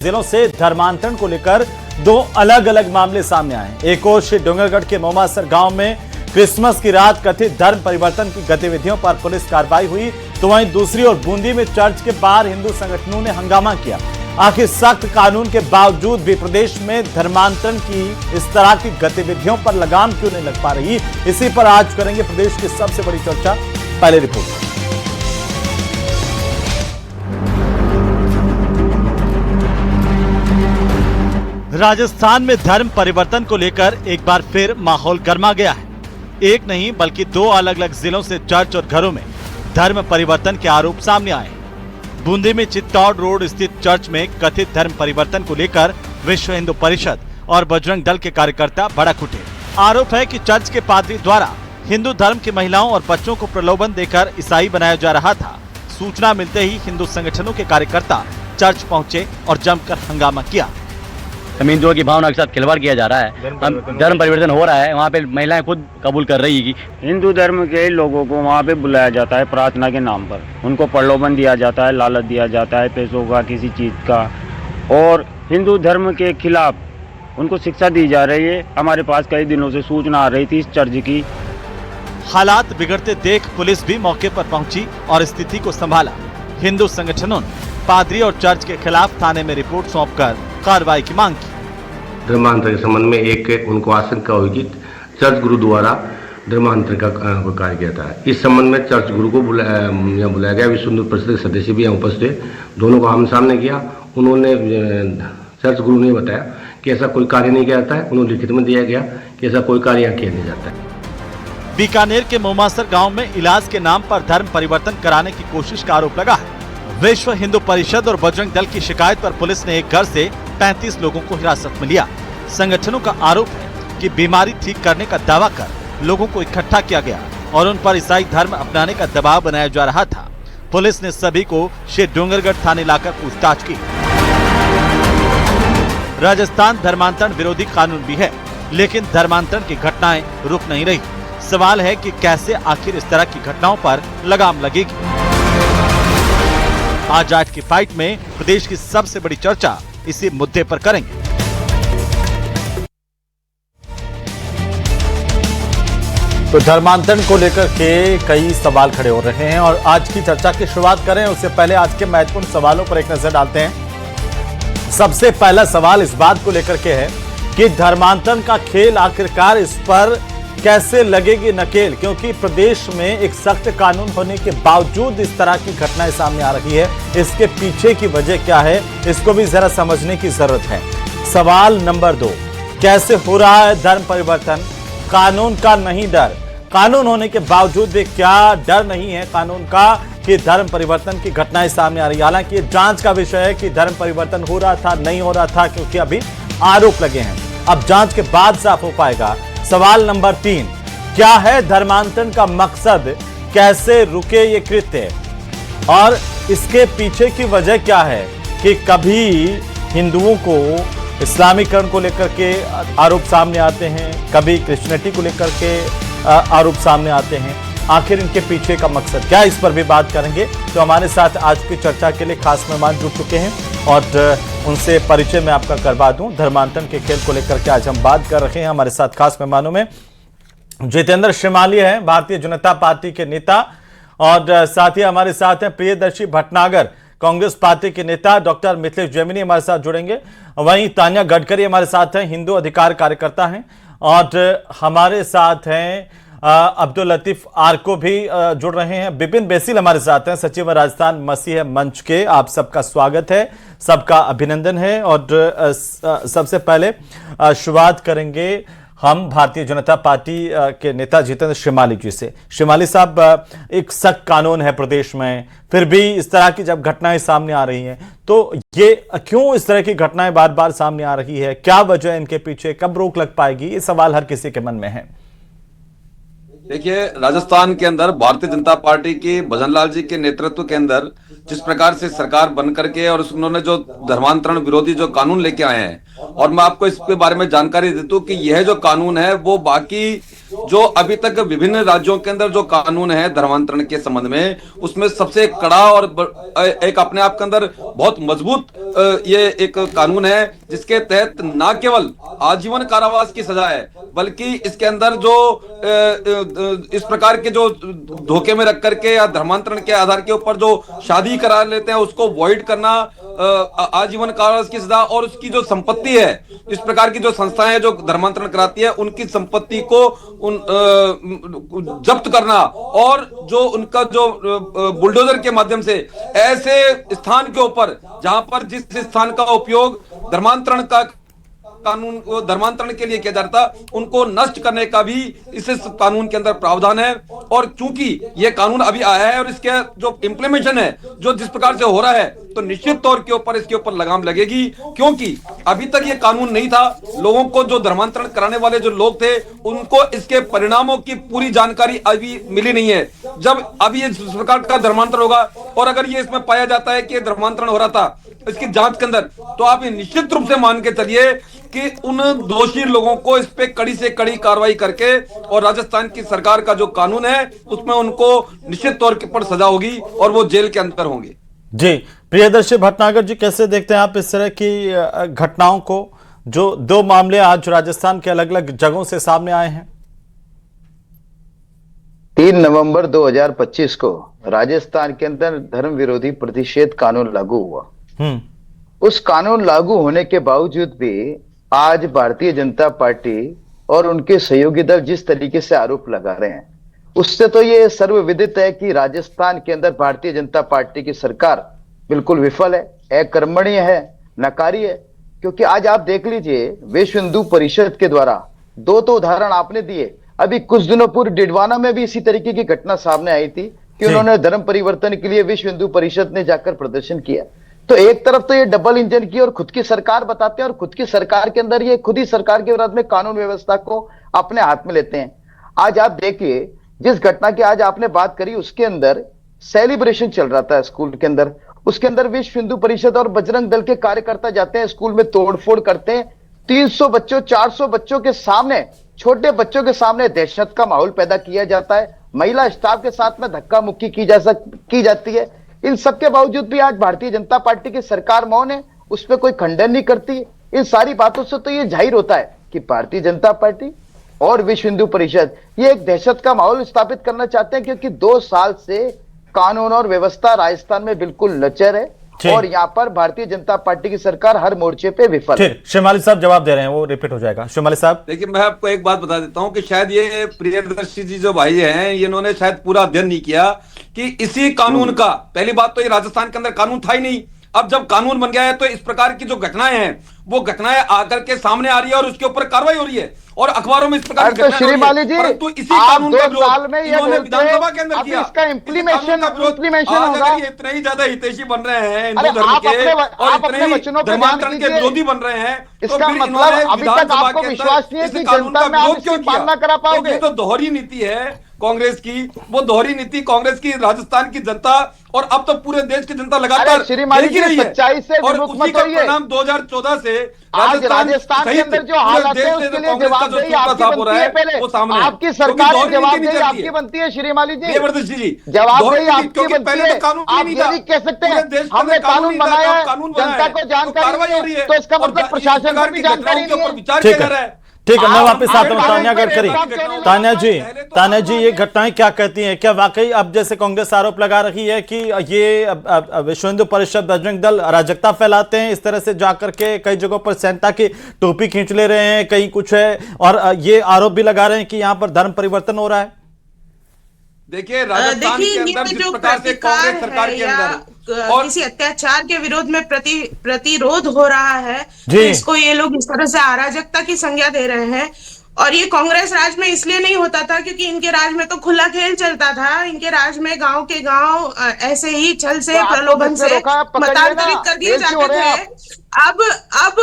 जिलों से धर्मांतरण को लेकर दो अलग अलग मामले सामने आए। एक ओर श्री डोंगरगढ़ के मोमासर गांव में क्रिसमस की रात कथित धर्म परिवर्तन की गतिविधियों पर पुलिस कार्रवाई हुई, तो वहीं दूसरी ओर बूंदी में चर्च के बाहर हिंदू संगठनों ने हंगामा किया। आखिर सख्त कानून के बावजूद भी प्रदेश में धर्मांतरण की इस तरह की गतिविधियों पर लगाम क्यों नहीं लग पा रही, इसी पर आज करेंगे प्रदेश की सबसे बड़ी चर्चा। पहले रिपोर्ट। राजस्थान में धर्म परिवर्तन को लेकर एक बार फिर माहौल गर्मा गया है। एक नहीं बल्कि दो अलग अलग जिलों से चर्च और घरों में धर्म परिवर्तन के आरोप सामने आए। बूंदी में चित्तौड़ रोड स्थित चर्च में कथित धर्म परिवर्तन को लेकर विश्व हिंदू परिषद और बजरंग दल के कार्यकर्ता भड़क उठे। आरोप है कि चर्च के पादरी द्वारा हिंदू धर्म की महिलाओं और बच्चों को प्रलोभन देकर ईसाई बनाया जा रहा था। सूचना मिलते ही हिंदू संगठनों के कार्यकर्ता चर्च पहुंचे और जमकर हंगामा किया। जमीन जोड़ की भावना के साथ खिलवाड़ किया जा रहा है, धर्म परिवर्तन हो रहा है। वहाँ पे महिलाएं खुद कबूल कर रही है कि हिंदू धर्म के लोगों को वहाँ पे बुलाया जाता है प्रार्थना के नाम पर, उनको प्रलोभन दिया जाता है, लालच दिया जाता है पैसों का, किसी चीज़ का, और हिंदू धर्म के खिलाफ उनको शिक्षा दी जा रही है। हमारे पास कई दिनों से सूचना आ रही थी इस चर्च की। हालात बिगड़ते देख पुलिस भी मौके पर पहुंची और स्थिति को संभाला। हिंदू संगठनों ने पादरी और चर्च के खिलाफ थाने में रिपोर्ट सौंपकर कार्रवाई की मांग की। धर्मांतर के संबंध में एक उनको आशंका हुई कि चर्च गुरु द्वारा धर्मांतर का कार्य किया था। इस संबंध में चर्च गुरु को बुलाया गया। विश्व हिंदू परिषद के सदस्य भी यहाँ उपस्थित, दोनों को आमने सामने किया। उन्होंने चर्च गुरु ने बताया कि ऐसा कोई कार्य नहीं किया जाता है। उन्होंने लिखित में दिया गया कि ऐसा कोई कार्य यहाँ किया नहीं जाता है। बीकानेर के मोमासर गांव में इलाज के नाम पर धर्म परिवर्तन कराने की कोशिश का आरोप लगा है। विश्व हिंदू परिषद और बजरंग दल की शिकायत पर पुलिस ने एक घर से 35 लोगों को हिरासत में लिया। संगठनों का आरोप है कि बीमारी ठीक करने का दावा कर लोगों को इकट्ठा किया गया और उन पर ईसाई धर्म अपनाने का दबाव बनाया जा रहा था। पुलिस ने सभी को श्री डोंगरगढ़ थाने लाकर पूछताछ की। राजस्थान धर्मांतरण विरोधी कानून भी है, लेकिन धर्मांतरण की घटनाएं रुक नहीं रही। सवाल है कि कैसे आखिर इस तरह की घटनाओं पर लगाम लगेगी। आज की फाइट में प्रदेश की सबसे बड़ी चर्चा इसी मुद्दे पर करेंगे। तो धर्मांतरण को लेकर के कई सवाल खड़े हो रहे हैं और आज की चर्चा की शुरुआत करें उससे पहले आज के महत्वपूर्ण सवालों पर एक नजर डालते हैं। सबसे पहला सवाल इस बात को लेकर के है कि धर्मांतरण का खेल आखिरकार इस पर कैसे लगेगी नकेल, क्योंकि प्रदेश में एक सख्त कानून होने के बावजूद इस तरह की घटनाएं सामने आ रही है। इसके पीछे की वजह क्या है, इसको भी जरा समझने की जरूरत है। सवाल नंबर 2, कैसे हो रहा है धर्म परिवर्तन? कानून का नहीं डर, कानून होने के बावजूद भी क्या डर नहीं है कानून का कि धर्म परिवर्तन की घटनाएं सामने आ रही है? हालांकि ये जांच का विषय है कि धर्म परिवर्तन हो रहा था नहीं हो रहा था, क्योंकि अभी आरोप लगे हैं। अब जांच के बाद साफ हो पाएगा। सवाल नंबर 3, क्या है धर्मांतरण का मकसद? कैसे रुके ये कृत्य और इसके पीछे की वजह क्या है कि कभी हिंदुओं को इस्लामीकरण को लेकर के आरोप सामने आते हैं, कभी क्रिश्चियनिटी को लेकर के आरोप सामने आते हैं। आखिर इनके पीछे का मकसद क्या है, इस पर भी बात करेंगे। तो हमारे साथ आज की चर्चा के लिए खास मेहमान जुड़ चुके हैं और उनसे परिचय मैं आपका करवा दूं। धर्मांतरण के खेल को लेकर के आज हम बात कर रहे हैं। हमारे साथ खास मेहमानों में जितेंद्र श्रीमाली हैं, भारतीय जनता पार्टी के नेता, और साथ ही हमारे साथ हैं प्रियदर्शी भटनागर, कांग्रेस पार्टी के नेता। डॉक्टर मिथिलेश जैमिनी हमारे साथ जुड़ेंगे। वहीं तान्या गडकरी हमारे साथ हैं, हिंदू अधिकार कार्यकर्ता हैं। और हमारे साथ हैं अब्दुल लतीफ आर्को भी जुड़ रहे हैं। बिपिन बेसिल हमारे साथ हैं, सचिव राजस्थान मसीह मंच के। आप सबका स्वागत है, सबका अभिनंदन है। और सबसे पहले शुरुआत करेंगे हम भारतीय जनता पार्टी के नेता जितेंद्र श्रीमाली जी से। श्रीमाली साहब, एक सख्त कानून है प्रदेश में, फिर भी इस तरह की जब घटनाएं सामने आ रही हैं तो ये क्यों इस तरह की घटनाएं बार बार सामने आ रही है? क्या वजह है इनके पीछे? कब रोक लग पाएगी? ये सवाल हर किसी के मन में है। देखिए, राजस्थान के अंदर भारतीय जनता पार्टी की भजनलाल जी के नेतृत्व के अंदर जिस प्रकार से सरकार बन करके और उन्होंने जो धर्मांतरण विरोधी जो कानून लेके आए हैं, और मैं आपको इसके बारे में जानकारी देता हूं कि यह जो कानून है वो बाकी जो अभी तक विभिन्न राज्यों के अंदर जो कानून है धर्मांतरण के संबंध में, उसमें सबसे कड़ा और एक अपने आप के अंदर बहुत मजबूत ये एक कानून है, जिसके तहत न केवल आजीवन कारावास की सजा है, बल्कि इसके अंदर जो इस प्रकार के जो धोखे में रख करके या धर्मांतरण के आधार के ऊपर जो शादी करा लेते हैं उसको वॉइड करना, आजीवन कारावास की सजा, और उसकी जो संपत्ति है, इस प्रकार की जो संस्थाएं जो धर्मांतरण कराती है उनकी संपत्ति को जब्त करना, और जो उनका जो बुलडोजर के माध्यम से ऐसे स्थान के ऊपर जहां पर जिस स्थान का उपयोग धर्मांतरण का कानून धर्मांतरण के लिए किया जाता उनको नष्ट करने का भी इस कानून के अंदर प्रावधान है। और चूंकि ये कानून अभी आया है और इसके जो इम्प्लीमेंटेशन है जो जिस प्रकार से हो रहा है, तो निश्चित तौर के ऊपर इसके ऊपर लगाम लगेगी, क्योंकि अभी तक ये कानून नहीं था। लोगों को जो धर्मांतरण कराने वाले जो लोग थे उनको इसके परिणामों की पूरी जानकारी अभी मिली नहीं है। जब अभी इस प्रकार का धर्मांतरण होगा और अगर ये इसमें पाया जाता है कि धर्मांतरण हो रहा था इसकी जांच के अंदर, तो आप निश्चित रूप से मान के चलिए कि उन दोषी लोगों को इस पे कड़ी से कड़ी कार्रवाई करके, और राजस्थान की सरकार का जो कानून है उसमें उनको निश्चित तौर पर सजा होगी और वो जेल के अंदर होंगे। जी, प्रियदर्शी भटनागर जी, कैसे देखते हैं आप इस तरह की घटनाओं को, जो दो मामले आज राजस्थान के अलग अलग जगहों से सामने आए हैं? 3 नवंबर 2025 को राजस्थान के अंदर धर्म विरोधी प्रतिषेध कानून लागू हुआ। उस कानून लागू होने के बावजूद भी आज भारतीय जनता पार्टी और उनके सहयोगी दल जिस तरीके से आरोप लगा रहे हैं, उससे तो ये सर्वविदित है कि राजस्थान के अंदर भारतीय जनता पार्टी की सरकार बिल्कुल विफल है, अकर्मण्य है, नकारी है। क्योंकि आज आप देख लीजिए, विश्व हिंदू परिषद के द्वारा 2 तो उदाहरण आपने दिए। अभी कुछ दिनों पूर्व डिडवाना में भी इसी तरीके की घटना सामने आई थी कि उन्होंने धर्म परिवर्तन के लिए विश्व हिंदू परिषद ने जाकर प्रदर्शन किया। तो एक तरफ तो ये डबल इंजन की और खुद की सरकार बताते हैं, और खुद की सरकार के अंदर ये खुद ही सरकार के विरोध में कानून व्यवस्था को अपने हाथ में लेते हैं। आज आप देखिए, जिस घटना की आज आपने बात करी उसके अंदर सेलिब्रेशन चल रहा था स्कूल के अंदर, उसके अंदर विश्व हिंदू परिषद और बजरंग दल के कार्यकर्ता जाते हैं, स्कूल में तोड़फोड़ करते हैं, 300 बच्चों 400 बच्चों के सामने, छोटे बच्चों के सामने दहशत का माहौल पैदा किया जाता है, महिला स्टाफ के साथ में धक्का मुक्की की जाती है। इन सब के बावजूद भी आज भारतीय जनता पार्टी की सरकार मौन है, उस पर कोई खंडन नहीं करती। इन सारी बातों से तो ये जाहिर होता है कि भारतीय जनता पार्टी और विश्व हिंदू परिषद ये एक दहशत का माहौल स्थापित करना चाहते हैं, क्योंकि 2 साल से कानून और व्यवस्था राजस्थान में बिल्कुल लचर है और यहाँ पर भारतीय जनता पार्टी की सरकार हर मोर्चे पे विफल है। शिवमाली साहब जवाब दे रहे हैं, वो रिपीट हो जाएगा। शिवमाली साहब, देखिए, मैं आपको एक बात बता देता हूं कि शायद ये प्रियदर्शी जी जो भाई हैं, इन्होंने शायद पूरा अध्ययन नहीं किया कि इसी कानून का, पहली बात तो ये राजस्थान के अंदर कानून था ही नहीं। अब जब कानून बन गया है तो इस प्रकार की जो घटनाएं हैं वो घटनाएं आकर के सामने आ रही है और उसके ऊपर कार्रवाई हो रही है और अखबारों में इस प्रकार की घटनाएं हो रही है। परंतु इसी कानून का विरोध इन्होंने विधानसभा के अंदर किया। इसका इम्प्लीमेंशन होगा। इतने ही ज्यादा हितैषी बन रहे हैं हिंदू धर्म के और इतने ही धर्मांतरण के विरोधी बन रहे हैं, इसका मतलब अभी तक आपको विश्वास नहीं है कि जनता में आप इसकी पालना करा पाओगे? तो दोहरी नीति है कांग्रेस की, वो दोहरी नीति कांग्रेस की राजस्थान की जनता और अब तो पूरे देश की जनता लगातार देख ही रही है। सच्चाई से और उसी का परिणाम 2014 से राजस्थान के अंदर जो हालात है उसके लिए जवाबदेही आपकी बनती है। पहले आपकी सरकार की जवाबदेही आपकी बनती है श्रीमाली जी, जवाबदेही आपकी बनती है। आप ये नहीं कह सकते हमने कानून बनाया है, जनता को जानकारी है, तो इसका मतलब प्रशासन को भी जानकारी नहीं है। विचार किया जा रहा है। ठीक है, मैं वापस आता हूं तान्या गडकरी। तान्या जी, ये घटनाएं क्या कहती हैं? क्या वाकई अब जैसे कांग्रेस आरोप लगा रही है कि ये विश्व हिंदू परिषद बजरंग दल अराजकता फैलाते हैं, इस तरह से जाकर के कई जगहों पर सैनिकता की टोपी खींच ले रहे हैं, कहीं कुछ है, और ये आरोप भी लगा रहे हैं कि यहाँ पर धर्म परिवर्तन हो रहा है? देखिए, राजस्थान के अंदर जिस प्रकार से कांग्रेस सरकार के अंदर और किसी अत्याचार के विरोध में प्रतिरोध हो रहा है, तो इसको ये लोग इस तरह से अराजकता की संज्ञा दे रहे हैं। और ये कांग्रेस राज में इसलिए नहीं होता था क्योंकि इनके राज में तो खुला खेल चलता था। इनके राज में गांव के गांव ऐसे ही छल से, प्रलोभन से मतांतरित कर दिए जाते थे। अब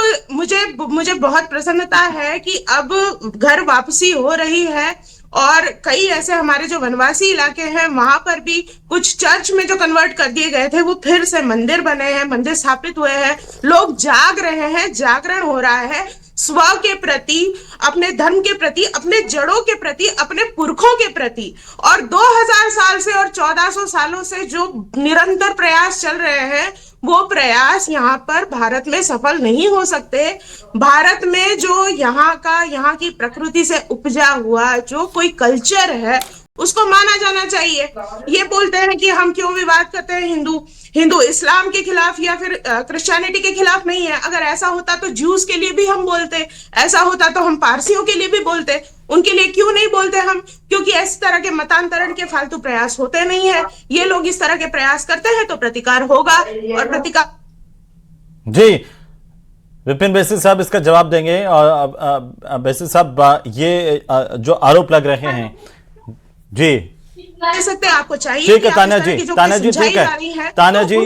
मुझे बहुत प्रसन्नता है कि अब घर वापसी हो रही है और कई ऐसे हमारे जो वनवासी इलाके हैं वहां पर भी कुछ चर्च में जो कन्वर्ट कर दिए गए थे वो फिर से मंदिर बने हैं, मंदिर स्थापित हुए हैं, लोग जाग रहे हैं, जागरण हो रहा है। स्व के प्रति, अपने धर्म के प्रति, अपने जड़ों के प्रति, अपने पुरखों के प्रति। और 2000 साल से और 1400 सालों से जो निरंतर प्रयास चल रहे हैं, वो प्रयास यहाँ पर भारत में सफल नहीं हो सकते। भारत में जो यहाँ की प्रकृति से उपजा हुआ जो कोई कल्चर है, उसको माना जाना चाहिए। ये बोलते हैं कि हम क्यों विवाद करते हैं, हिंदू इस्लाम के खिलाफ या फिर क्रिश्चियनिटी के खिलाफ नहीं है। अगर ऐसा होता तो ज्यूज के लिए भी हम बोलते, ऐसा होता तो हम पारसियों के लिए भी बोलते। उनके लिए क्यों नहीं बोलते हम? क्योंकि इस तरह के मतांतरण के फालतू प्रयास होते नहीं है। ये लोग इस तरह के प्रयास करते हैं तो प्रतिकार होगा, और प्रतिकार। जी, विपिन बेसिल साहब इसका जवाब देंगे। और बेसिल साहब, ये जो आरोप लग रहे हैं, जी दे सकते हैं, आपको चाहिए। ठीक है तान्या जी, तान्या जी ठीक है, तान्या जी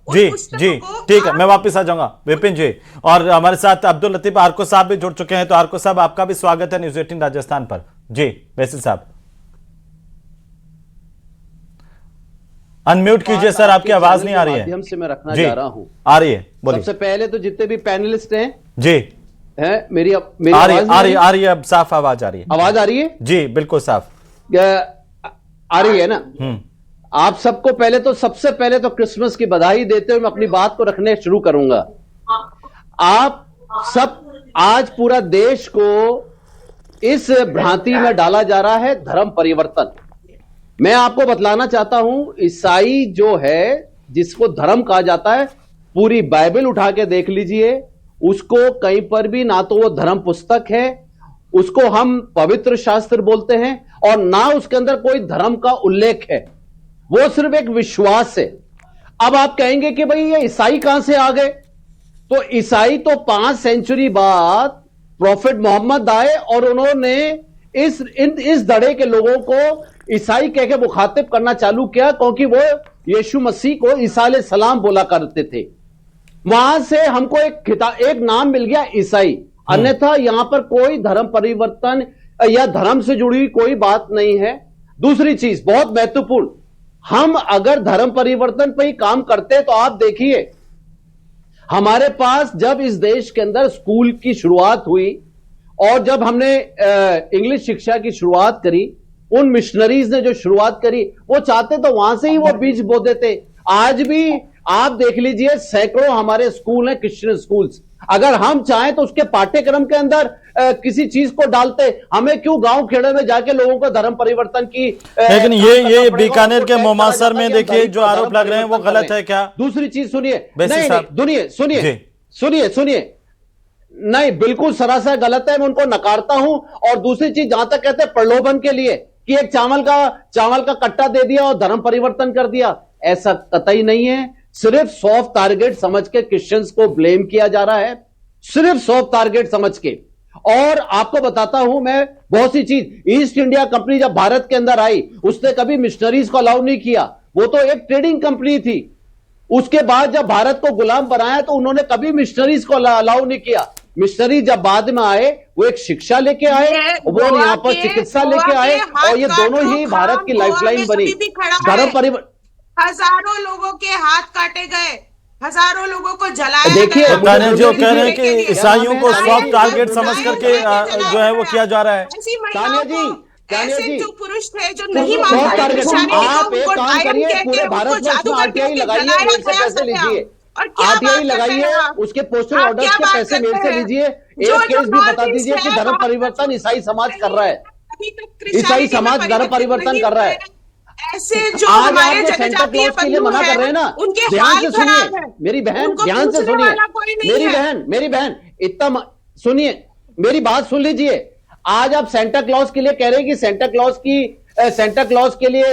जी जी ठीक है, मैं वापस आ जाऊंगा विपिन जी। और हमारे साथ अब्दुल लतीफ आर्को साहब भी जुड़ चुके हैं। तो आर्को साहब, आपका भी स्वागत है न्यूज़ 18 राजस्थान पर। जी बेसिल साहब, अनम्यूट कीजिए सर, आपकी आवाज नहीं आ रही है। माध्यम से मैं रखना जा रहा हूं, आ रही है, बोलिए। सबसे पहले तो जितने भी पैनलिस्ट हैं जी हैं, मेरी आ रही है, अब साफ आवाज आ रही है। आवाज आ रही है जी, बिल्कुल साफ आ रही है ना। आप सबको पहले तो सबसे पहले तो क्रिसमस की बधाई देते हुए मैं अपनी बात को रखने शुरू करूंगा। आप सब, आज पूरा देश को इस भ्रांति में डाला जा रहा है धर्म परिवर्तन। मैं आपको बतलाना चाहता हूं, ईसाई जो है, जिसको धर्म कहा जाता है, पूरी बाइबल उठा के देख लीजिए, उसको कहीं पर भी ना तो वो धर्म पुस्तक है, उसको हम पवित्र शास्त्र बोलते हैं, और ना उसके अंदर कोई धर्म का उल्लेख है। वो सिर्फ एक विश्वास है। अब आप कहेंगे कि भाई ये ईसाई कहां से आ गए? तो ईसाई तो 5 सेंचुरी बाद प्रॉफिट मोहम्मद आए और उन्होंने इस धड़े के लोगों को ईसाई कह के मुखातिब करना चालू किया, क्योंकि वो यीशु मसीह को ईसा अलैहि सलाम बोला करते थे। वहां से हमको एक नाम मिल गया ईसाई। अन्यथा यहां पर कोई धर्म परिवर्तन या धर्म से जुड़ी हुई कोई बात नहीं है। दूसरी चीज बहुत महत्वपूर्ण, हम अगर धर्म परिवर्तन पर ही काम करते हैं तो आप देखिए, हमारे पास जब इस देश के अंदर स्कूल की शुरुआत हुई और जब हमने इंग्लिश शिक्षा की शुरुआत करी, उन मिशनरीज ने जो शुरुआत करी, वो चाहते तो वहां से ही वो बीज बो देते। आज भी आप देख लीजिए, सैकड़ों हमारे स्कूल हैं, क्रिश्चियन स्कूल्स। अगर हम चाहें तो उसके पाठ्यक्रम के अंदर किसी चीज को डालते। हमें क्यों गांव खेड़े में जाके लोगों को धर्म परिवर्तन की लेकिन ये बीकानेर के मोमासर में देखिए जो आरोप लग रहे हैं वो गलत है क्या? दूसरी चीज सुनिए, सुनिए सुनिए, नहीं, बिल्कुल सरासर गलत है, मैं उनको नकारता हूं। और दूसरी चीज, जहां तक कहते हैं प्रलोभन के लिए कि एक चावल का कट्टा दे दिया और धर्म परिवर्तन कर दिया, ऐसा कतई नहीं है। सिर्फ सॉफ्ट टारगेट समझ के क्रिश्चियंस को ब्लेम किया जा रहा है, सिर्फ सॉफ्ट टारगेट समझ के। और आपको बताता हूं मैं बहुत सी चीज, ईस्ट इंडिया कंपनी जब भारत के अंदर आई, उसने कभी मिशनरीज को अलाउ नहीं किया, वो तो एक ट्रेडिंग कंपनी थी। उसके बाद जब भारत को गुलाम बनाया तो उन्होंने कभी मिशनरीज को अलाउ नहीं किया। मिशनरी जब बाद में आए, वो एक शिक्षा लेके आए, वो यहां पर चिकित्सा लेके आए, और ये दोनों ही भारत की लाइफलाइन बनी। धर्म परिवर्तन, हजारों लोगों के हाथ काटे गए, हजारों लोगों को जलाया। देखिए, जो कह रहे हैं कि ईसाइयों को सॉफ्ट टारगेट समझ करके जो है वो किया जा रहा है। तान्या जी, ऐसे जो पुरुष थे जो नहीं मानते, आप एक काम करिए, पूरे भारत में आरटीआई लगाइए, मेरे से पैसे लीजिए, आरटीआई लगाइए, उसके पोस्टल ऑर्डर्स के पैसे मेरे से लीजिए, एक केस भी बता दीजिए कि धर्म परिवर्तन ईसाई समाज कर रहा है, ईसाई समाज धर्म परिवर्तन कर रहा है। ऐसे जो हमारे सेंटा क्लॉज के लिए मना कर रहे हैं ना, ध्यान से सुनिए मेरी बहन, ध्यान से सुनिए मेरी बहन, इतना सुनिए, मेरी बात सुन लीजिए। आज आप सेंटा क्लॉज के लिए कह रहे हैं कि सेंटा क्लॉज के लिए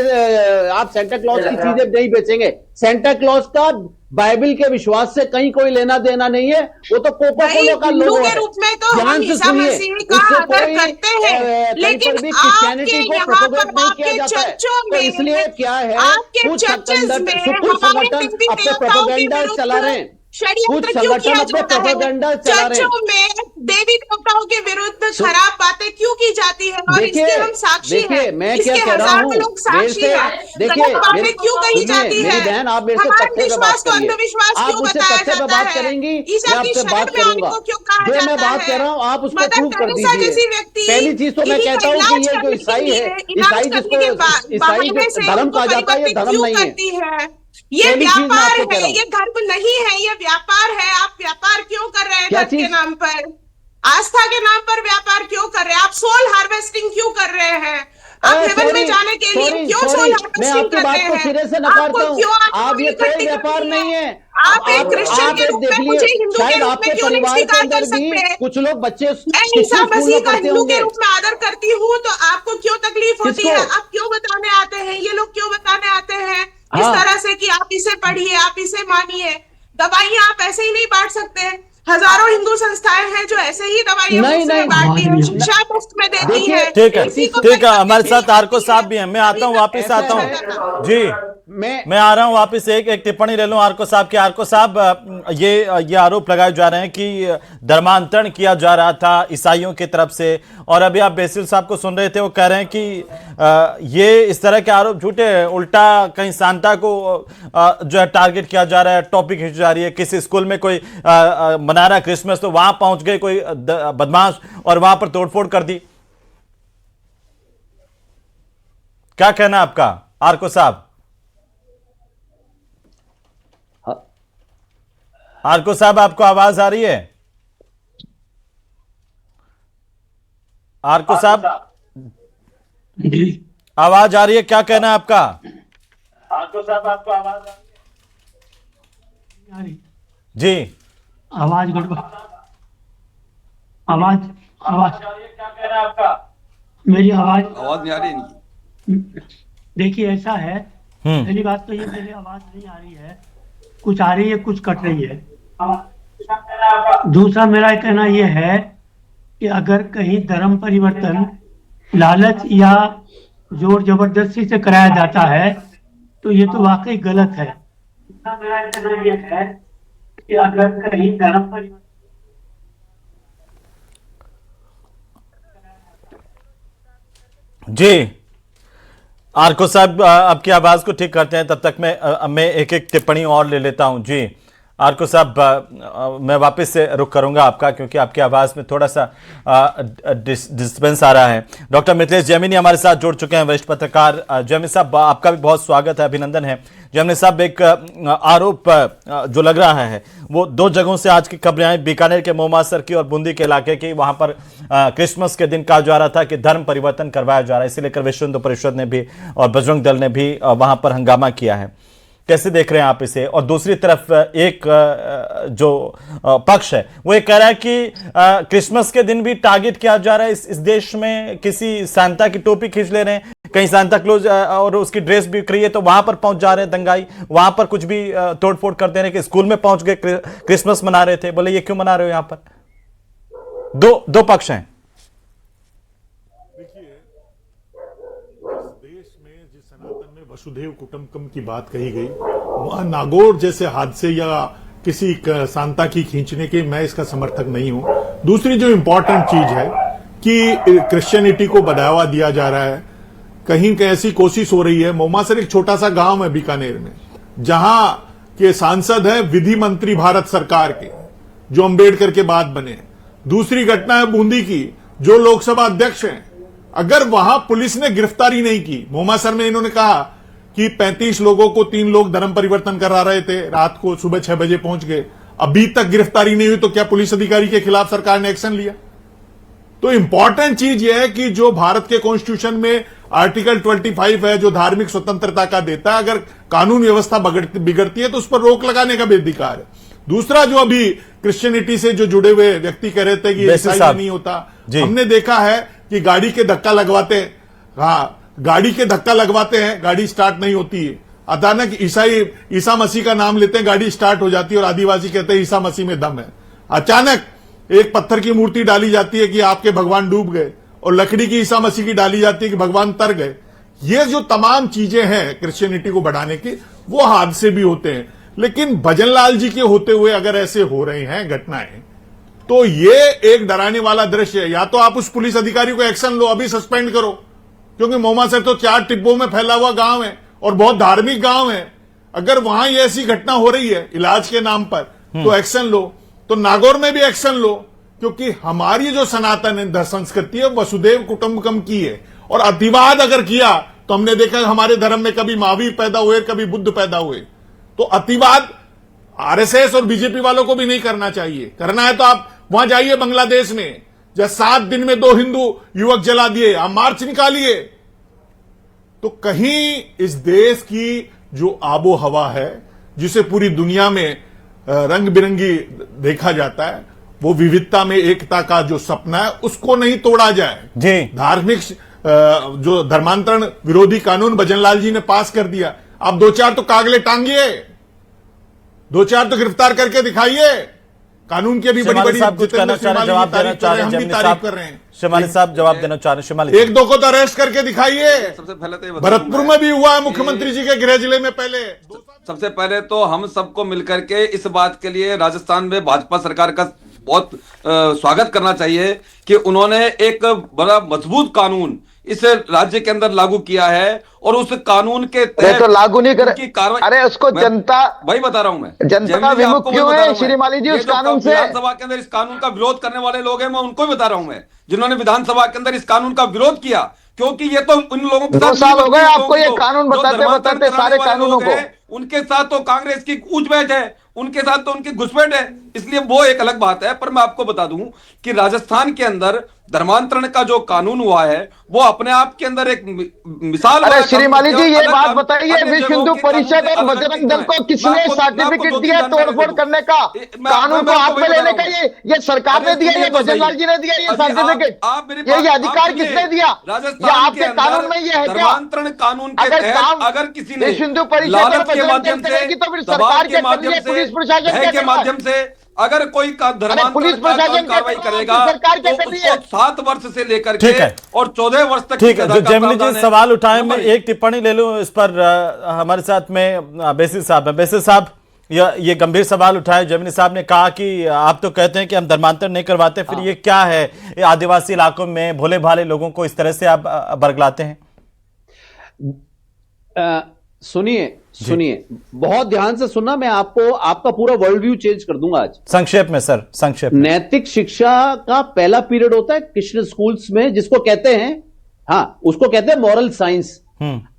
आप सेंटा क्लॉज की चीजें नहीं बेचेंगे। सेंटा क्लॉज का बाइबल के विश्वास से कहीं कोई लेना देना नहीं है, वो तो कोका कोला का लोगो है। ध्यान से सुनिए, उससे कोई लेकिन भी क्रिश्चियनिटी को प्रोपेगेट नहीं किया जाता है। तो इसलिए क्या है, कुछ संगठन अपने प्रोपेगेंडा चला रहे हैं, षड्यंत्र कुछ क्यों किया संगठन अपने जाता है? प्रोपेगेंडा चला रहे हैं। चर्चों में देवी देवताओं के विरुद्ध खराब बातें क्यों की जाती है? और देखिए, इसके हम साक्षी हैं। देखिए, मैं क्या इसके कह रहा हजारों हूं, लोग मेरे साक्षी से हैं। देखिए, गलत बातें क्यों कही सुनिए, जाती मेरी है? बहन, आप मेरे से हमारे तथ्य पे बात विश्वास को करिए। अंधविश्वास आप क्यों मुझसे बताया तथ्य पे जाता बात है? करेंगी, ईसा मैं की आपसे शरण बात में आने करूंगा। को क्यों कहा जो मैं जाता बात है? कर रहा हूं, आप उसको मदर प्रूव कर टेरेसा दीजिए। जैसी व्यक्ति पहली चीज तो मैं इन्हीं का कहता हूं कि इलाज ये जो करने ईसाई के है, लिए इलाज करने के ईसाई जो बहाने से धर्म उनको कहा जाता है, ये परिवर्तित धर्म क्यों नहीं है। करती है? ये पहली चीज मैं व्यापार आपको कह है, रहा हूं। ये धर्म नहीं है, ये व्यापार है। आप व्यापार क्यों कर रहे हैं? क्या धर्म के चीज? नाम पर, आस्था के नाम पर व्यापार क्यों कर रहे हैं? आप सोल हार्वेस्टिंग क्यों कर रहे हैं? आप हेवन में जाने के लिए क्यों सोल सॉरी, मैं हार्वेस्टिंग आपकी करते बात को हैं? सिरे से आपको नकारता हूं। क्यों आप ये कोई व्यापार नहीं है। आप एक क्रिश्चियन आप के एक रूप देख में लिए, मुझे हिंदू के शायद रूप में आपके क्यों नहीं परिवार के स्वीकार कर अंदर भी सकते? कुछ लोग बच्चे मैं ईसा क्रिश्चियन स्कूल मसीह में का पढ़ते हिंदू के होंगे। रूप में आदर करती हूँ, तो आपको क्यों तकलीफ होती किसको? है? आप क्यों बताने आते हैं? ये लोग क्यों बताने आते हैं इस हाँ। तरह से कि आप इसे पढ़िए, आप इसे मानिए? दवाइयां आप ऐसे ही नहीं बांट सकते। हजारों हिंदू संस्थाएं हैं जो ऐसे ही दवाइयां नहीं, मुफ्त में नहीं। बांटती है, शिक्षा मुफ्त में देती देखिए, है। ठीक है, किसी को ठीक है। कोई हमारे तकलीफ साथ आरको नहीं साहब है। भी हैं। मैं आता हूँ, वापिस ऐसा आता है, हूँ जी। मैं मैं आ रहा हूं वापस। एक टिप्पणी ले लूं आरको साहब की। आरको साहब, ये आरोप लगाए जा रहे हैं कि धर्मांतरण किया जा रहा था ईसाइयों की तरफ से, और अभी आप बेसिल साहब को सुन रहे थे, वो कह रहे हैं कि ये इस तरह के आरोप झूठे हैं। उल्टा कहीं सांता को जो है टारगेट किया जा रहा है, टॉपिक खींची जा रही है। किसी स्कूल में कोई मना रहा है क्रिसमस, तो वहां पहुंच गए कोई बदमाश और वहां पर तोड़फोड़ कर दी। क्या कहना आपका आरको साहब? आरको साहब, आपको आवाज आ रही है? आरको साहब, आवाज आ रही है? क्या कहना है आपका? आरको साहब, आपको आवाज आ रही? जी, आवाज गड़बड़, आवाज क्या कह रहा है आपका? मेरी आवाज नहीं आ रही है। देखिए, ऐसा है, पहली बात तो ये मेरी आवाज नहीं आ रही है, कुछ आ रही है, कुछ कट रही है। दूसरा मेरा कहना यह है कि अगर कहीं धर्म परिवर्तन लालच या जोर जबरदस्ती से कराया जाता है तो ये तो वाकई गलत है। मेरा कहना यह है कि अगर कहीं धर्म परिवर्तन जी आरको साहब, आपकी आवाज को ठीक करते हैं, तब तक मैं एक एक टिप्पणी और ले लेता हूं। जी आरको साहब, मैं वापस से रुक करूंगा आपका, क्योंकि आपकी आवाज में थोड़ा सा डिस्टर्बेंस आ रहा है। डॉक्टर मिथिलेश जैमिनी हमारे साथ जुड़ चुके हैं, वरिष्ठ पत्रकार। जैमिनी साहब, आपका भी बहुत स्वागत है, अभिनंदन है। जैमिनी साहब, एक आरोप जो लग रहा है वो दो जगहों से आज की खबरें आई, बीकानेर के मोमासर की और बूंदी के इलाके की। वहां पर क्रिसमस के दिन कहा जा रहा था कि धर्म परिवर्तन करवाया जा रहा है, इसे लेकर विश्व हिंदू परिषद ने भी और बजरंग दल ने भी वहां पर हंगामा किया है। कैसे देख रहे हैं आप इसे? और दूसरी तरफ एक जो पक्ष है वो ये कह रहा है कि क्रिसमस के दिन भी टारगेट किया जा रहा है इस देश में। किसी सांता की टोपी खींच ले रहे हैं, कहीं सांता क्लॉज और उसकी ड्रेस भी बिक रही है, तो वहां पर पहुंच जा रहे हैं दंगाई, वहां पर कुछ भी तोड़फोड़ कर दे रहे हैं कि स्कूल में पहुंच गए, क्रिसमस मना रहे थे। बोले ये क्यों मना रहे हो? यहां पर दो पक्ष हैं। वसुधैव कुटुंबकम की बात कही गई, वहां नागौर जैसे हादसे या किसी सांता की खींचने के मैं इसका समर्थक नहीं हूं। दूसरी जो इंपॉर्टेंट चीज है कि क्रिश्चियनिटी को बढ़ावा दिया जा रहा है, कहीं ऐसी कोशिश हो रही है। मोमासर एक छोटा सा गांव है बीकानेर में, जहां के सांसद है विधि मंत्री भारत सरकार के, जो अंबेडकर के बाद बने। दूसरी घटना है बूंदी की, जो लोकसभा अध्यक्ष हैं। अगर वहां पुलिस ने गिरफ्तारी नहीं की, मोमासर में इन्होंने कहा कि 35 लोगों को 3 लोग धर्म परिवर्तन करा रहे थे, रात को सुबह 6 बजे पहुंच गए, अभी तक गिरफ्तारी नहीं हुई, तो क्या पुलिस अधिकारी के खिलाफ सरकार ने एक्शन लिया? तो इंपॉर्टेंट चीज यह है कि जो भारत के कॉन्स्टिट्यूशन में आर्टिकल 25 है, जो धार्मिक स्वतंत्रता का देता है, अगर कानून व्यवस्था बिगड़ती है तो उस पर रोक लगाने का भी अधिकार है। दूसरा, जो अभी क्रिश्चियनिटी से जो जुड़े हुए व्यक्ति कह रहे थे कि ईसाई नहीं होता, हमने देखा है कि गाड़ी के धक्का लगवाते हैं, गाड़ी के धक्का लगवाते हैं, गाड़ी स्टार्ट नहीं होती है। अचानक ईसा मसीह का नाम लेते हैं, गाड़ी स्टार्ट हो जाती है, और आदिवासी कहते हैं ईसा मसीह में दम है। अचानक एक पत्थर की मूर्ति डाली जाती है कि आपके भगवान डूब गए, और लकड़ी की ईसा मसीह की डाली जाती है कि भगवान तर गए। ये जो तमाम चीजें हैं क्रिश्चियनिटी को बढ़ाने की, वो हादसे भी होते हैं। लेकिन भजनलाल जी के होते हुए अगर ऐसे हो रहे हैं घटनाएं, तो ये एक डराने वाला दृश्य है। या तो आप उस पुलिस अधिकारी को एक्शन लो, अभी सस्पेंड करो, क्योंकि मोमासर तो 4 टिब्बों में फैला हुआ गांव है और बहुत धार्मिक गांव है। अगर वहां ये ऐसी घटना हो रही है इलाज के नाम पर, तो एक्शन लो। तो नागौर में भी एक्शन लो, क्योंकि हमारी जो सनातन संस्कृति है वसुदेव कुटुंबकम की है। और अतिवाद अगर किया तो हमने देखा हमारे धर्म में कभी महावीर पैदा हुए, कभी बुद्ध पैदा हुए। तो अतिवाद आरएसएस और बीजेपी वालों को भी नहीं करना चाहिए। करना है तो आप वहां जाइए बांग्लादेश में, जब 7 दिन में 2 हिंदू युवक जला दिए, आप मार्च निकालिए। तो कहीं इस देश की जो आबो हवा है, जिसे पूरी दुनिया में रंग बिरंगी देखा जाता है, वो विविधता में एकता का जो सपना है, उसको नहीं तोड़ा जाए। जी धार्मिक जो धर्मांतरण विरोधी कानून भजनलाल जी ने पास कर दिया, आप 2-4 तो कागले टांगिए, 2-4 तो गिरफ्तार करके दिखाइए। कानून के भी बड़ी बड़ी साहब कुछ कहना चाह रहे हैं, जवाब देना चाह रहे हैं, जमीनी साहब कर रहे हैं। शिमाली साहब जवाब देना चाह रहे हैं। शिमाली 1-2 को तो अरेस्ट करके दिखाइए। सबसे पहले तो भरतपुर में भी हुआ है मुख्यमंत्री जी के गृह जिले में पहले। सबसे पहले तो हम सबको मिलकर के इस बात के लिए राजस्थान में भाजपा सरकार का बहुत स्वागत करना चाहिए कि उन्होंने एक बड़ा मजबूत कानून इस राज्य के अंदर लागू किया है और उस कानून के तहत तो लागू नहीं कर, कार्रवाई, अरे उसको जनता, वही बता रहा हूं मैं, जनता विमुख क्यों है श्रीमाली जी उस कानून से? विधानसभा के अंदर इस कानून का विरोध करने वाले लोग हैं, मैं उनको भी बता रहा हूं मैं, जिन्होंने विधानसभा के अंदर इस कानून का विरोध किया, क्योंकि ये तो उन लोगों के 2 साल हो गए आपको ये कानून बताते बताते सारे कानूनों को। उनके साथ तो कांग्रेस की कूचबैठ है, उनके साथ तो उनकी घुसपैठ है, इसलिए वो एक अलग बात है। पर मैं आपको बता दूं कि राजस्थान के अंदर धर्मांतरण का जो कानून हुआ है वो अपने आप के अंदर एक मिसाल। अरे श्रीमाली जी ये बात बताइए, विश्व हिंदू परिषद और बजरंग दल को किसने सर्टिफिकेट दिया तोड़फोड़ करने का? कानून को हाथ में लेने का ये सरकार ने दिया, ये भजनलाल जी ने दिया ये सर्टिफिकेट? ये अधिकार किसने दिया? ये आपके कानून में ये है क्या? धर्मांतरण कानून के तहत अगर किसी ने विश्व हिंदू परिषद और बजरंग दल करेगी तो फिर सरकार के पुलिस प्रशासन के माध्यम से अगर कोई पुलिस प्रशासन कार्रवाई करेगा तो उसको 7 वर्ष से लेकर के और 14 वर्ष तक। ठीक है, जो जैमिनी जी सवाल उठाए, मैं एक टिप्पणी ले लूं इस पर। हमारे साथ में बेसिल साहब है। बेसिल साहब, ये गंभीर सवाल उठाए। जैमिनी साहब ने कहा कि आप तो कहते हैं कि हम धर्मांतरण नहीं करवाते, फिर ये क्या है, ये आदिवासी इलाकों में भोले भाले लोगों को इस तरह से आप बरगलाते हैं? सुनिए बहुत ध्यान से सुनना, मैं आपको आपका पूरा वर्ल्ड व्यू चेंज कर दूंगा आज। संक्षेप में सर, संक्षेप में। नैतिक शिक्षा का पहला पीरियड होता है क्रिश्चियन स्कूल्स में, जिसको कहते हैं, हाँ उसको कहते हैं मॉरल साइंस।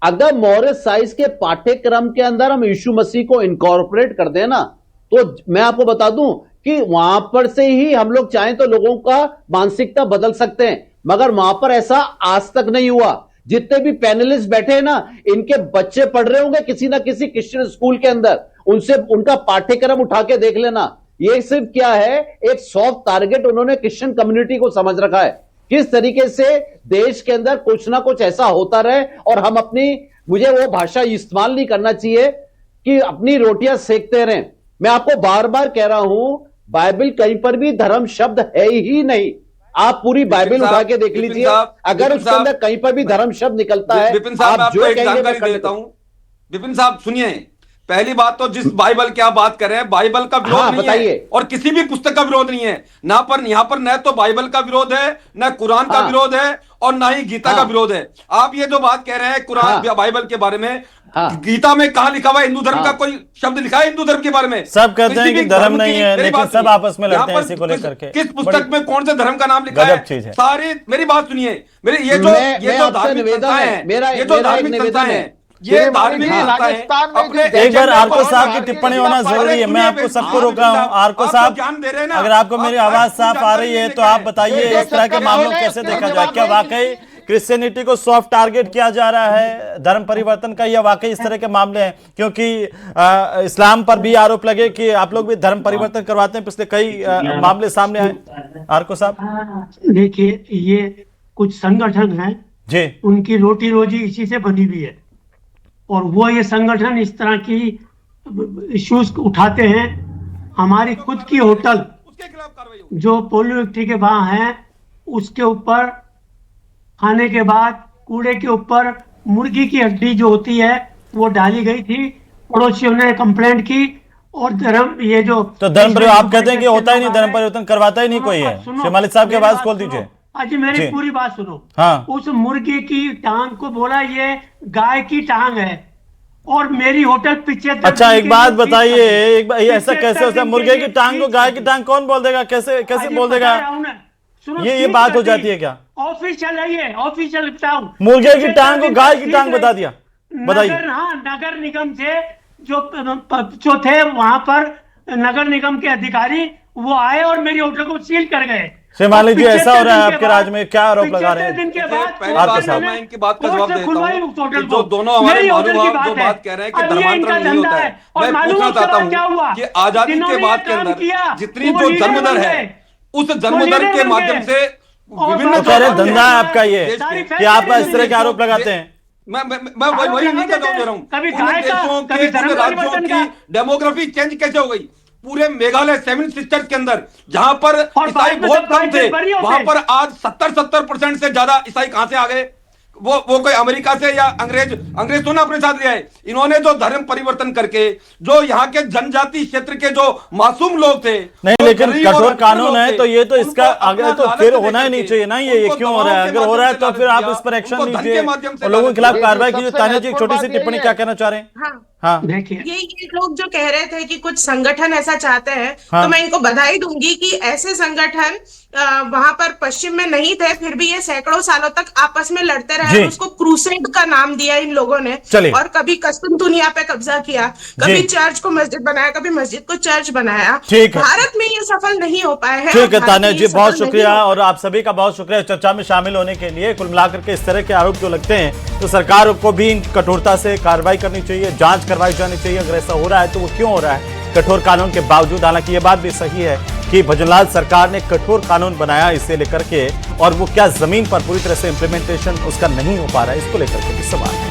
अगर मॉरल साइंस के पाठ्यक्रम के अंदर हम यीशु मसीह को इनकॉर्पोरेट कर दें ना, तो मैं आपको बता दूं कि वहां पर से ही हम लोग चाहें तो लोगों का मानसिकता बदल सकते हैं, मगर वहां पर ऐसा आज तक नहीं हुआ। जितने भी पैनलिस्ट बैठे हैं ना, इनके बच्चे पढ़ रहे होंगे किसी ना किसी क्रिश्चियन स्कूल के अंदर, उनसे उनका पाठ्यक्रम उठा के देख लेना। ये सिर्फ क्या है, एक सॉफ्ट टारगेट उन्होंने क्रिश्चियन कम्युनिटी को समझ रखा है। किस तरीके से देश के अंदर कुछ ना कुछ ऐसा होता रहे और हम अपनी, मुझे वो भाषा इस्तेमाल नहीं करना चाहिए कि अपनी रोटियां सेकते रहें। मैं आपको बार बार कह रहा हूं, बाइबल कहीं पर भी धर्म शब्द है ही नहीं। आप पूरी बाइबल उठा के देख लीजिए, अगर उसके अंदर कहीं पर भी धर्म शब्द निकलता है, विपिन साहब, आप जो एक जानकारी दे देता हूं। विपिन साहब सुनिए, पहली बात तो जिस बाइबल की आप बात कर रहे हैं, बाइबल का विरोध नहीं है और किसी भी पुस्तक का विरोध नहीं है। ना पर यहाँ पर न तो बाइबल का विरोध है, न कुरान का विरोध है और ना ही गीता का विरोध है। आप ये जो बात कह रहे हैं कुरान या बाइबल के बारे में, गीता में कहां लिखा हुआ है हिंदू धर्म का कोई शब्द लिखा है हिंदू धर्म के बारे में? सब कहते हैं कि धर्म नहीं है, लेकिन सब आपस में लड़ते हैं इसी को लेकर के। किस पुस्तक में कौन से धर्म का नाम लिखा है? सारी मेरी बात सुनिए, मेरे ये जो धार्मिक संस्थाएं हैं, ये जो धार्मिक संस्थाएं हैं, ये धार्मिक एक बार आरको साहब की टिप्पणी होना जरूरी है। मैं आपको सबको रोक रहा हूँ। आरको साहब, अगर आपको मेरी आवाज साफ आ रही है तो आप बताइए, इस तरह के मामलों को कैसे देखा जाए? क्या वाकई क्रिश्चियनिटी को सॉफ्ट टारगेट किया जा रहा है धर्म परिवर्तन का, या वाकई इस तरह के मामले हैं? क्योंकि इस्लाम पर भी आरोप लगे कि आप लोग भी धर्म परिवर्तन करवाते हैं, पिछले कई मामले सामने आए। आरको साहब देखिए, ये कुछ संगठन हैं जी, उनकी रोटी रोजी इसी से बनी हुई है और वो ये संगठन इस तरह की इश्यूज उठाते हैं। हमारी खुद की होटल जो पोलियो एक्टी के वहां है, उसके ऊपर खाने के बाद कूड़े के ऊपर मुर्गी की हड्डी जो होती है वो डाली गई थी। पड़ोसियों ने कंप्लेंट की, और धर्म ये जो तो धर्म परिवर्तन आप कहते हैं कि होता ही नहीं, धर्म परिवर्तन करवाता ही नहीं कोई है। शेख मालिक साहब की आवाज खोल दीजिए। अजी मेरी पूरी बात सुनो। हाँ। उस मुर्गे की टांग को बोला ये गाय की टांग है और मेरी होटल पीछे। अच्छा एक बात बताइए, एक ऐसा कैसे होता है? मुर्गे की टांग को गाय की टांग कौन बोल देगा? कैसे बोल देगा? ये बात हो जाती है क्या? ऑफिशियल है ये, ऑफिशियल बताऊं। मुर्गे की टांग को गाय की टांग बता दिया, बताइए। हाँ, नगर निगम से जो थे वहां पर नगर निगम के अधिकारी वो आए और मेरी होटल को सील कर गए। शेख मालिक जी ऐसा हो रहा है आपके राज्य में, क्या आरोप लगा रहे हैं? पहली बात मैं इनकी बात का जवाब देता हूँ कि जो दोनों हमारे महानुभाव जो बात कह रहे हैं कि धर्मांतरण नहीं होता है, मैं पूछना चाहता हूँ कि आजादी के बाद के अंदर जितनी जो जन्मदर है उस जन्मदर के माध्यम से विभिन्न धंधा है आपका ये कि आप इस तरह के आरोप लगाते हैं। मैं वही नहीं का जवाब दे रहा हूँ। देशों के राज्यों की डेमोग्राफी चेंज कैसे हो गई? पूरे मेघालय 7 सिस्टर्स के अंदर जहां पर ईसाई बहुत कम थे, वहां पर आज 70% से ज्यादा ईसाई कहां से आ गए? वो कोई अमेरिका से या अंग्रेज तो ना अपने साथ ले आए। इन्होंने जो धर्म परिवर्तन करके जो यहाँ के जनजाति क्षेत्र के जो मासूम लोग थे, नहीं लेकिन कठोर कानून है तो ये तो इसका आगे तो फिर होना ही नहीं चाहिए ना। ये क्यों हो रहा है? अगर हो रहा है तो फिर आप इस पर एक्शन लीजिए और लोगों के खिलाफ कार्रवाई कीजिए। तान्या जी एक छोटी सी टिप्पणी क्या कहना चाह रहे हैं? हाँ, ये लोग जो कह रहे थे कि कुछ संगठन ऐसा चाहते हैं, तो मैं इनको बधाई दूंगी कि ऐसे संगठन वहां पर पश्चिम में नहीं थे, फिर भी ये सैकड़ों सालों तक आपस में लड़ते रहे। उसको क्रूसेड का नाम दिया इन लोगों ने। और कभी कस्तुनतुनिया पे कब्जा किया, कभी चर्च को मस्जिद बनाया, कभी मस्जिद को चर्च बनाया। भारत में ये सफल नहीं हो पाए हैं। ठीक है तान्या जी, बहुत शुक्रिया और आप सभी का बहुत शुक्रिया चर्चा में शामिल होने के लिए। कुल मिलाकर के इस तरह के आरोप जो लगते हैं तो सरकार को भी कठोरता से कार्रवाई करनी चाहिए, जांच करवाई जानी चाहिए। अगर ऐसा हो रहा है तो वो क्यों हो रहा है कठोर कानून के बावजूद? हालांकि ये बात भी सही है कि भजनलाल सरकार ने कठोर कानून बनाया इसे लेकर के, और वो क्या जमीन पर पूरी तरह से इंप्लीमेंटेशन उसका नहीं हो पा रहा है, इसको लेकर के भी सवाल है।